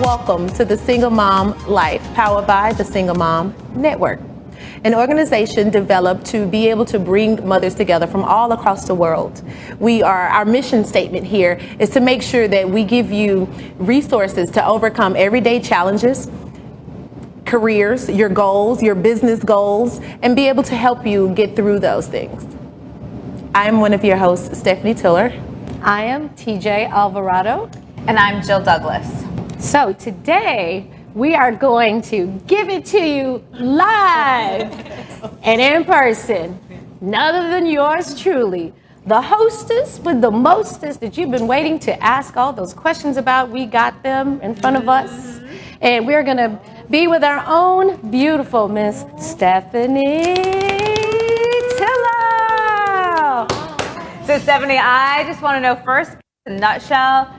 Welcome to the Single Mom Life, powered by the Single Mom Network, an organization developed to be able to bring mothers together from all across the world. Our mission statement here is to make sure that we give you resources to overcome everyday challenges, careers, your goals, your business goals, and be able to help you get through those things. I'm one of your hosts, Stephanie Tiller. I am TJ Alvarado. And I'm Jill Douglas. So today we are going to give it to you live and in person. None other than yours truly, the hostess with the mostest that you've been waiting to ask all those questions about. We got them in front of us. And we're going to be with our own beautiful Miss Stephanie Tiller. So Stephanie, I just want to know first, in a nutshell,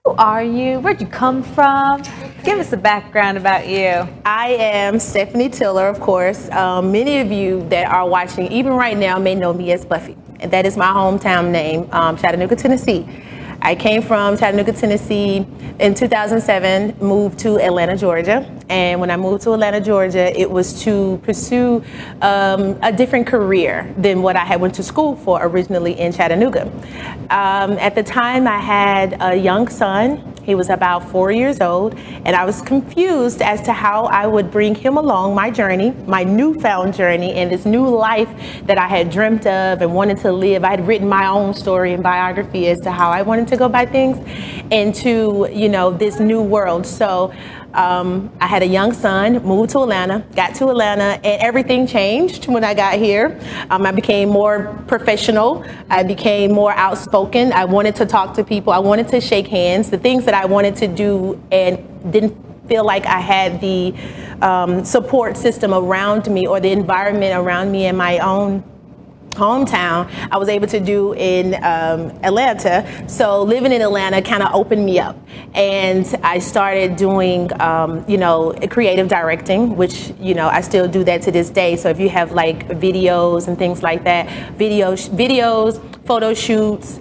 who are you? Where'd you come from? Give us a background about you. I am Stephanie Tiller, of course. Many of you that are watching, even right now, may know me as Buffy. And that is my hometown name, Chattanooga, Tennessee. I came from Chattanooga, Tennessee in 2007, moved to Atlanta, Georgia. And when I moved to Atlanta, Georgia, it was to pursue a different career than what I had went to school for originally in Chattanooga. At the time, I had a young son. He was about 4 years old, and I was confused as to how I would bring him along my journey, my newfound journey, and this new life that I had dreamt of and wanted to live. I had written my own story and biography as to how I wanted to go by things into, this new world. So I had a young son, moved to Atlanta, got to Atlanta, and everything changed when I got here. I became more professional. I became more outspoken. I wanted to talk to people. I wanted to shake hands. The things that I wanted to do and didn't feel like I had the support system around me or the environment around me in my own hometown, I was able to do in Atlanta. So living in Atlanta kind of opened me up, and I started doing creative directing, which I still do that to this day. So if you have like videos and things like that, videos, photo shoots,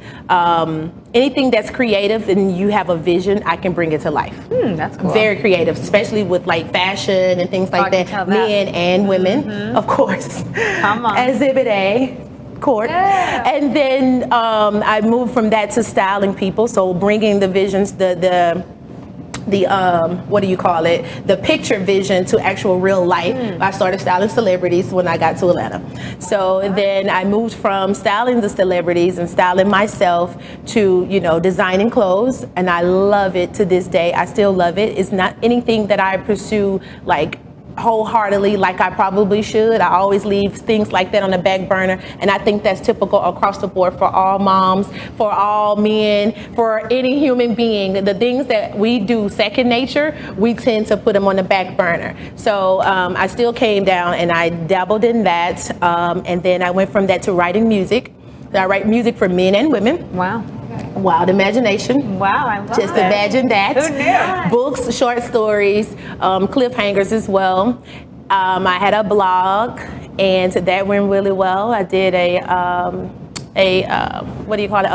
anything that's creative and you have a vision, I can bring it to life. That's cool. Very creative, especially with like fashion and things like that. Men and women, of course. Come on. Exhibit A. Court. Yeah. And then I moved from that to styling people, so bringing the visions, the what do you call it, the picture vision to actual real life. I started styling celebrities when I got to Atlanta. So then I moved from styling the celebrities and styling myself to designing clothes, and I love it to this day. I still love it. It's not anything that I pursue like wholeheartedly like I probably should. I always leave things like that on the back burner, and I think that's typical across the board for all moms, for all men, for any human being. The things that we do second nature, we tend to put them on the back burner. So I still came down and I dabbled in that, and then I went from that to writing music. I write music for men and women. Wow. Wild imagination. Wow, I love Just it. imagine that. Who knew? Books, short stories, cliffhangers as well. I had a blog, and that went really well. I did a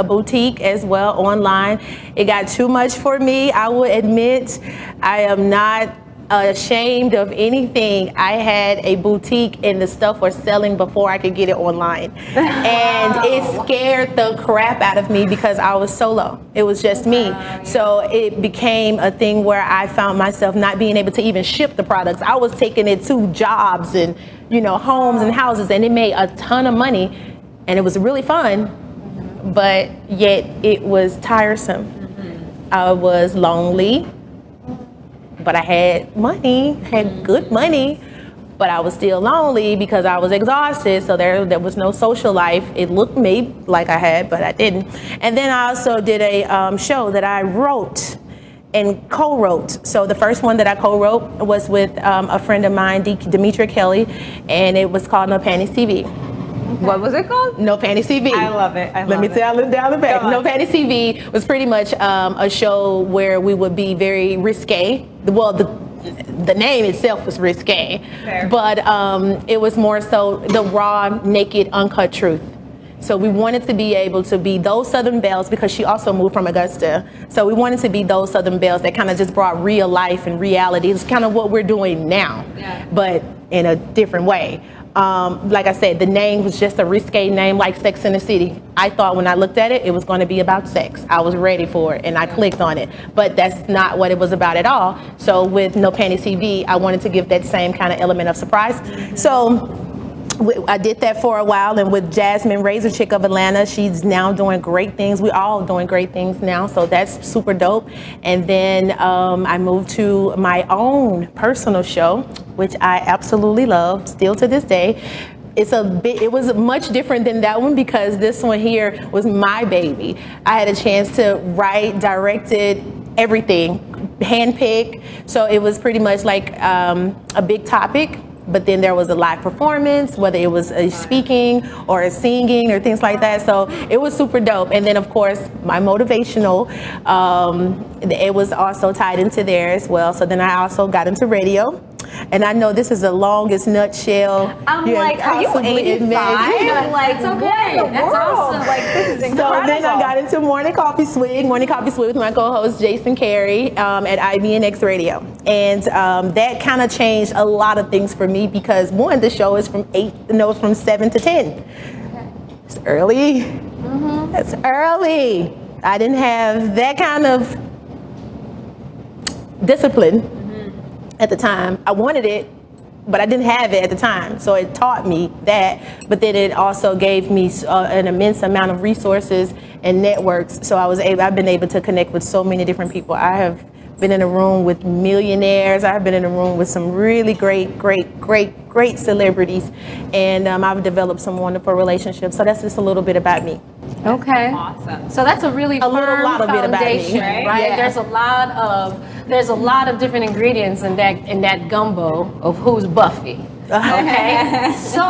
boutique as well online. It got too much for me. I would admit I am not ashamed of anything. I had a boutique and the stuff was selling before I could get it online. And it scared the crap out of me because I was solo. It was just me. So it became a thing where I found myself not being able to even ship the products. I was taking it to jobs and, homes and houses, and it made a ton of money, and it was really fun, but yet it was tiresome. I was lonely, but I had money, had good money, but I was still lonely because I was exhausted. So there was no social life. It looked maybe like I had, but I didn't. And then I also did a show that I wrote and co-wrote. So the first one that I co-wrote was with a friend of mine, Demetria Kelly, and it was called No Panties TV. What was it called? No Panties TV. I love it. Let me tell it down the back. No Panties TV was pretty much a show where we would be very risque. Well, the name itself was risque, Fair. but it was more so the raw, naked, uncut truth. So we wanted to be able to be those Southern belles, because she also moved from Augusta. So we wanted to be those Southern belles that kind of just brought real life and reality. It's kind of what we're doing now, but in a different way. Like I said, the name was just a risque name, like Sex in the City. I thought when I looked at it, it was going to be about sex. I was ready for it, and I clicked on it. But that's not what it was about at all. So with No Panties TV, I wanted to give that same kind of element of surprise. So I did that for a while, and with Jasmine Razor Chick of Atlanta, she's now doing great things. We're all doing great things now, so that's super dope. And then I moved to my own personal show, which I absolutely love, still to this day. It was much different than that one, because this one here was my baby. I had a chance to write, directed, everything, handpick. So it was pretty much like a big topic. But then there was a live performance, whether it was a speaking or a singing or things like that. So it was super dope. And then, of course, my motivational, it was also tied into there as well. So then I also got into radio. And I know this is the longest nutshell. I'm you like, are you 85? Like, It's okay. what in the That's world? awesome. Like, this is incredible. So then I got into Morning Coffee Swig with my co-host Jason Carey at IBNX Radio. And that kind of changed a lot of things for me, because one, the show is from 7 to 10. It's early. That's early. I didn't have that kind of discipline at the time. I wanted it, but I didn't have it at the time. So it taught me that, but then it also gave me an immense amount of resources and networks. So I've been able to connect with so many different people. I have been in a room with millionaires. I've been in a room with some really great celebrities, and I've developed some wonderful relationships. So that's just a little bit about me. Okay. Awesome. So that's a really firm lot of it about me, foundation, right? Yeah. There's a lot of different ingredients in that gumbo of who's Buffy. Okay. So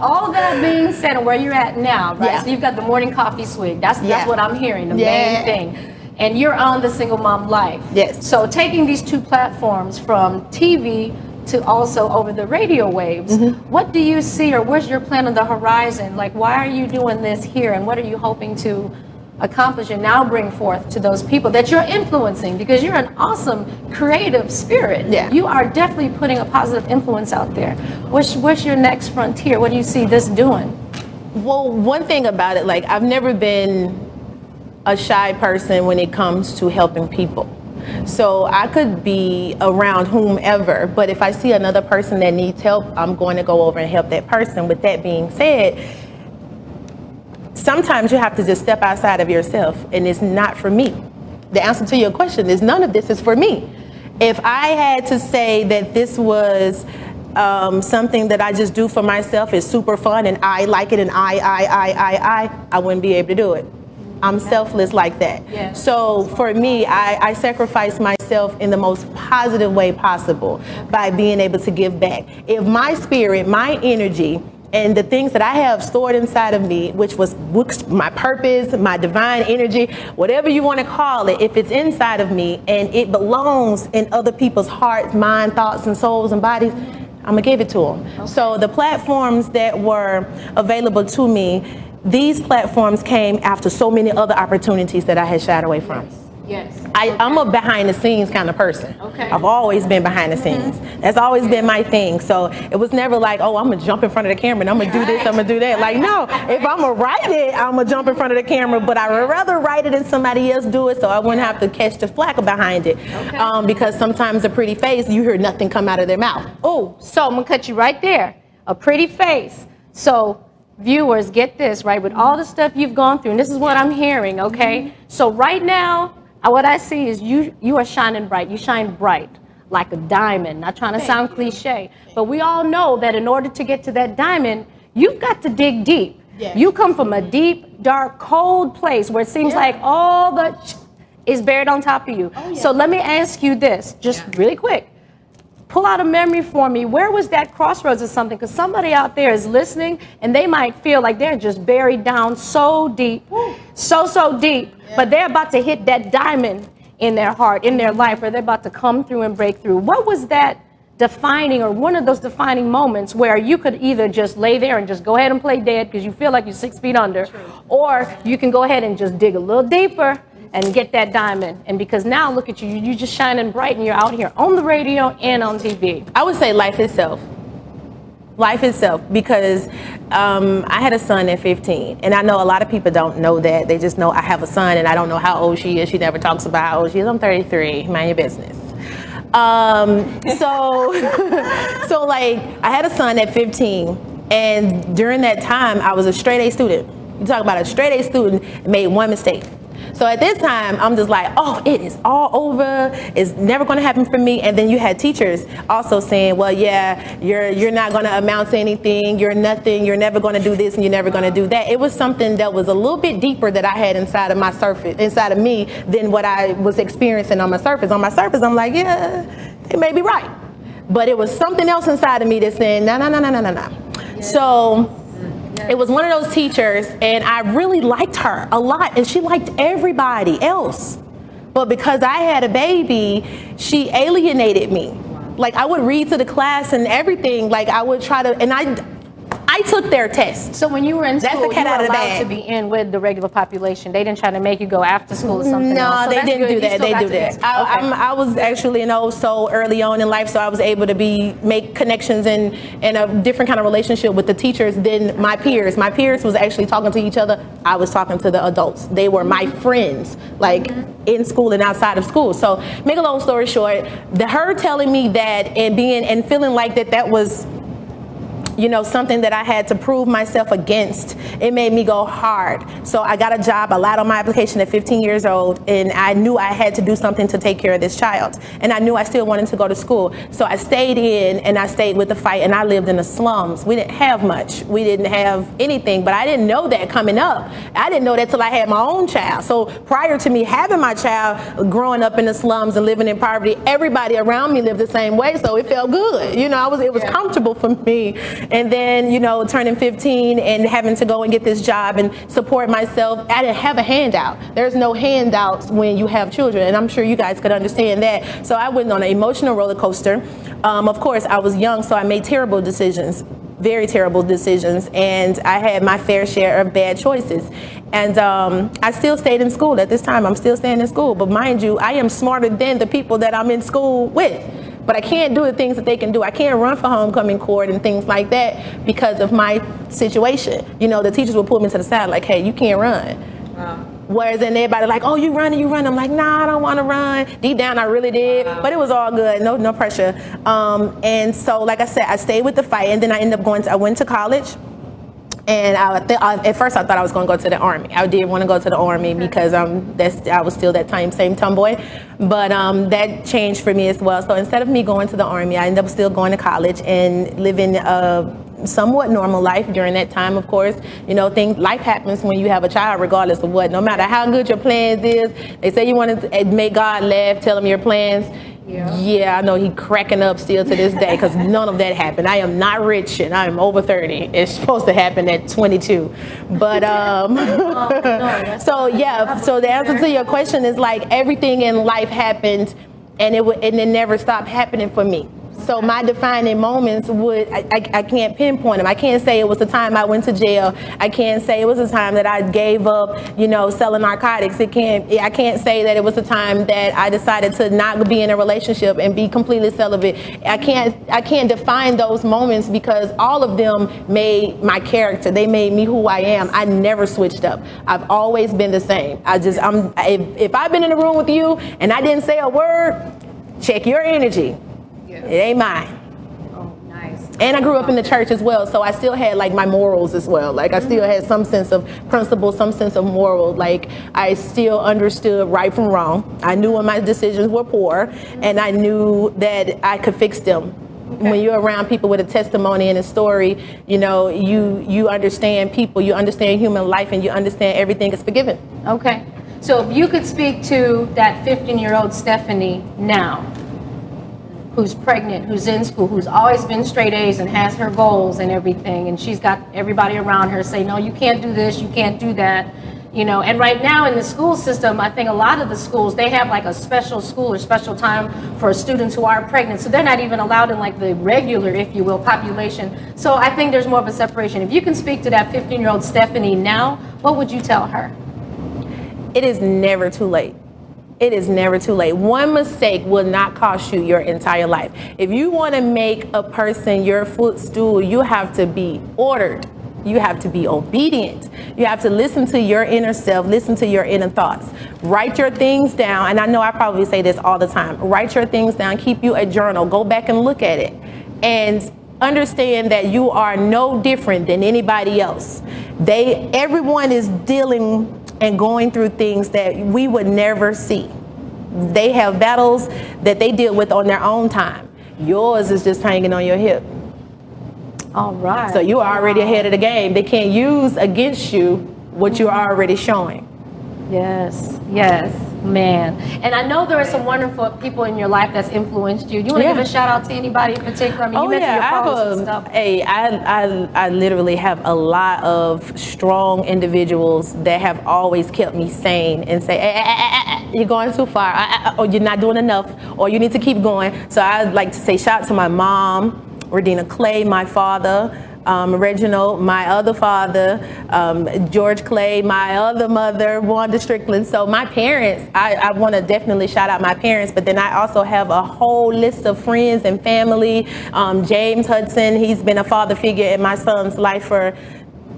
all that being said, and where you're at now, right? Yeah. So you've got the Morning Coffee Swig. That's what I'm hearing. The Yeah. main thing. And you're on the Single Mom Life. Yes. So taking these two platforms from TV to also over the radio waves, what do you see, or where's your plan on the horizon? Like, why are you doing this here, and what are you hoping to accomplish and now bring forth to those people that you're influencing? Because you're an awesome creative spirit. Yeah. You are definitely putting a positive influence out there. What's your next frontier? What do you see this doing? Well, one thing about it, like, I've never been a shy person when it comes to helping people. So I could be around whomever, but if I see another person that needs help, I'm going to go over and help that person. With that being said, sometimes you have to just step outside of yourself, and it's not for me. The answer to your question is none of this is for me. If I had to say that this was something that I just do for myself, is super fun and I like it, and I wouldn't be able to do it. I'm selfless like that. Yeah. So for me, I sacrifice myself in the most positive way possible by being able to give back. If my spirit, my energy, and the things that I have stored inside of me, which was my purpose, my divine energy, whatever you want to call it, if it's inside of me and it belongs in other people's hearts, mind, thoughts, and souls and bodies, I'm going to give it to them. Okay. So the platforms that were available to me, these platforms came after so many other opportunities that I had shied away from. Yes. I'm a behind the scenes kind of person. Okay. I've always been behind the scenes. That's always been my thing. So it was never like, oh, I'm gonna jump in front of the camera and I'm gonna do this, I'm gonna do that. Like, no, if I'm gonna write it, I'm gonna jump in front of the camera, but I would rather write it and somebody else do it, so I wouldn't have to catch the flack behind it. Okay. Because sometimes a pretty face, you hear nothing come out of their mouth. Oh, so I'm gonna cut you right there. A pretty face. So viewers, get this, right? With all the stuff you've gone through, and this is what I'm hearing, okay? So right now, what I see is you are shining bright. You shine bright like a diamond. Not trying to sound cliche, but we all know that in order to get to that diamond, you've got to dig deep. Yes. You come from a deep, dark, cold place where it seems like all the is buried on top of you. So let me ask you this, just really quick. Pull out a memory for me. Where was that crossroads or something? Because somebody out there is listening and they might feel like they're just buried down so deep, so deep, but they're about to hit that diamond in their heart, in their life, where they're about to come through and break through. What was that defining, or one of those defining moments where you could either just lay there and just go ahead and play dead because you feel like you're 6 feet under, or you can go ahead and just dig a little deeper and get that diamond? And because now look at you, you're just shining bright and you're out here on the radio and on TV. I would say life itself. Life itself, because I had a son at 15, and I know a lot of people don't know that. They just know I have a son, and I don't know how old she is. She never talks about how old she is. I'm 33. Mind your business. So like, I had a son at 15, and during that time, I was a straight A student. You talk about a straight A student, made one mistake. So at this time, I'm just like, oh, it is all over. It's never going to happen for me. And then you had teachers also saying, well, yeah, you're not going to amount to anything. You're nothing. You're never going to do this, and you're never going to do that. It was something that was a little bit deeper that I had inside of my surface, inside of me, than what I was experiencing on my surface. On my surface, I'm like, yeah, they may be right. But it was something else inside of me that said, no. Yeah. So it was one of those teachers, and I really liked her a lot, and she liked everybody else. But because I had a baby, she alienated me. Like, I would read to the class and everything. Like, I would try to, and I took their test. So when you were in That's school, the cat you were out of the allowed bag. to be in with the regular population. They didn't try to make you go after school or something No, else. So they that's didn't good. do You that. still They got do to that. mix. I was actually, so early on in life, so I was able to make connections and a different kind of relationship with the teachers than my peers. My peers was actually talking to each other. I was talking to the adults. They were my friends, like in school and outside of school. So, make a long story short, her telling me that and feeling like that was, something that I had to prove myself against, it made me go hard. So I got a job, I lied on my application at 15 years old, and I knew I had to do something to take care of this child. And I knew I still wanted to go to school. So I stayed in, and I stayed with the fight, and I lived in the slums. We didn't have much. We didn't have anything, but I didn't know that coming up. I didn't know that till I had my own child. So prior to me having my child, growing up in the slums and living in poverty, everybody around me lived the same way, so it felt good. It was comfortable for me. And then, turning 15 and having to go and get this job and support myself, I didn't have a handout. There's no handouts when you have children, and I'm sure you guys could understand that. So I went on an emotional roller coaster. Of course, I was young, so I made terrible decisions, very terrible decisions, and I had my fair share of bad choices. And I still stayed in school at this time. I'm still staying in school, but mind you, I am smarter than the people that I'm in school with. But I can't do the things that they can do. I can't run for homecoming court and things like that because of my situation. The teachers would pull me to the side like, hey, you can't run. Wow. Whereas then everybody like, oh, you run. I'm like, nah, I don't want to run. Deep down, I really did. Wow. But it was all good. No pressure. And so, like I said, I stayed with the fight, and then I ended up I went to college. And at first I thought I was going to go to the Army. I did want to go to the Army because I was still that same tomboy. But that changed for me as well. So instead of me going to the Army, I ended up still going to college and living a somewhat normal life during that time. Of course, life happens when you have a child, regardless of what. No matter how good your plans is, they say you want to make God laugh, tell him your plans. Yeah, I know he cracking up still to this day because none of that happened. I am not rich and I am over 30. It's supposed to happen at 22. But so the answer to your question is like everything in life happened, and it never stopped happening for me. So my defining moments I can't pinpoint them. I can't say it was the time I went to jail. I can't say it was the time that I gave up, selling narcotics. I can't say that it was the time that I decided to not be in a relationship and be completely celibate. I can't define those moments because all of them made my character. They made me who I am. I never switched up. I've always been the same. If I've been in a room with you and I didn't say a word, check your energy. It ain't mine. Oh, nice. And I grew up in the church as well, so I still had like my morals as well. Like I still had some sense of principle, some sense of moral. Like I still understood right from wrong. I knew when my decisions were poor, and I knew that I could fix them. Okay. When you're around people with a testimony and a story, you understand people, you understand human life, and you understand everything is forgiven. Okay. So if you could speak to that 15-year-old Stephanie now, who's pregnant, who's in school, who's always been straight A's and has her goals and everything, and she's got everybody around her say, no, you can't do this, you can't do that, you know. And right now in the school system, I think a lot of the schools, they have like a special school or special time for students who are pregnant, so they're not even allowed in like the regular, if you will, population. So I think there's more of a separation. If you can speak to that 15-year-old Stephanie now, what would you tell her? It is never too late. It is never too late. One mistake will not cost you your entire life. If you want to make a person your footstool, you have to be ordered. You have to be obedient. You have to listen to your inner self, listen to your inner thoughts. Write your things down. And I know I probably say this all the time. Write your things down. Keep you a journal. Go back and look at it. And understand that you are no different than anybody else. Everyone is dealing and going through things that we would never see. They have battles that they deal with on their own time. Yours is just hanging on your hip. All right. So you're already ahead of the game. They can't use against you what you're already showing. Yes, yes, man. And I know there are some wonderful people in your life that's influenced you. Do you want to give a shout out to anybody in particular? I mean, you mentioned your posts and stuff. I literally have a lot of strong individuals that have always kept me sane and say, you're going too far, or you're not doing enough, or you need to keep going. So I'd like to say shout out to my mom, Regina Clay, my father, Reginald, my other father, George Clay, my other mother, Wanda Strickland. So my parents, I want to definitely shout out my parents, but then I also have a whole list of friends and family. James Hudson, he's been a father figure in my son's life for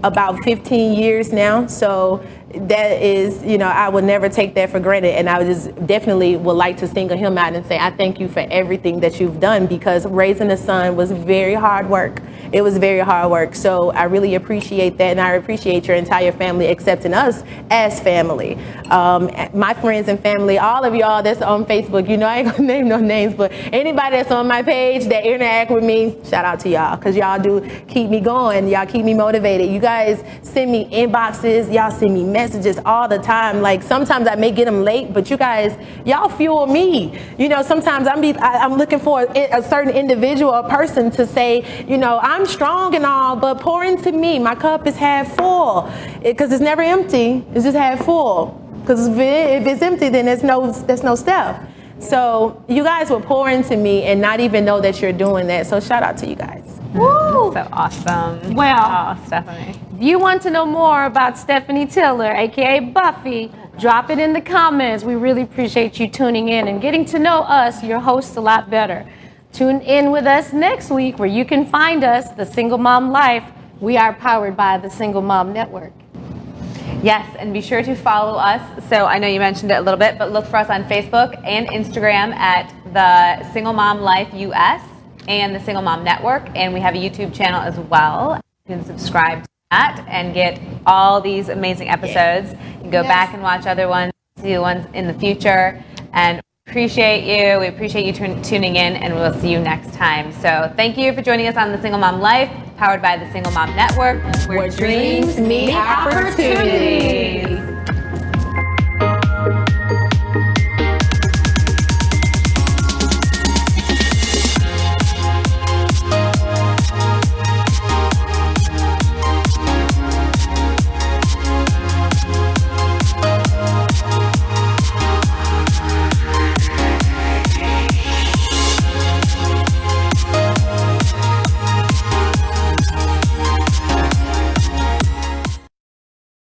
about 15 years now. So that is, you know, I would never take that for granted. And I would just definitely would like to single him out and say, I thank you for everything that you've done, because raising a son was very hard work. It was very hard work. So I really appreciate that. And I appreciate your entire family accepting us as family. My friends and family, all of y'all that's on Facebook, you know, I ain't gonna name no names, but anybody that's on my page that interact with me, shout out to y'all, because y'all do keep me going. Y'all keep me motivated. You guys send me inboxes. Y'all send me messages all the time. Like sometimes I may get them late, but you guys, y'all fuel me. You know, sometimes I'm looking for a certain individual or person to say, you know, I'm strong and all, but pour into me. My cup is half full, because it's never empty. It's just half full. Because if it's empty, then there's no Steph. So you guys will pour into me and not even know that you're doing that. So shout out to you guys. Woo! So awesome. Well, Stephanie. if you want to know more about Stephanie Tiller, aka Buffy, drop it in the comments. We really appreciate you tuning in and getting to know us, your hosts, a lot better. Tune in with us next week, where you can find us, The Single Mom Life. We are powered by the Single Mom Network. Yes, and be sure to follow us. So I know you mentioned it a little bit, but look for us on Facebook and Instagram at the Single Mom Life US and the Single Mom Network. And we have a YouTube channel as well. You can subscribe to that and get all these amazing episodes. You can go back and watch other ones, see the ones in the future. And appreciate you. We appreciate you tuning in, and we'll see you next time. So thank you for joining us on The Single Mom Life, powered by the Single Mom Network, Where dreams meet opportunities.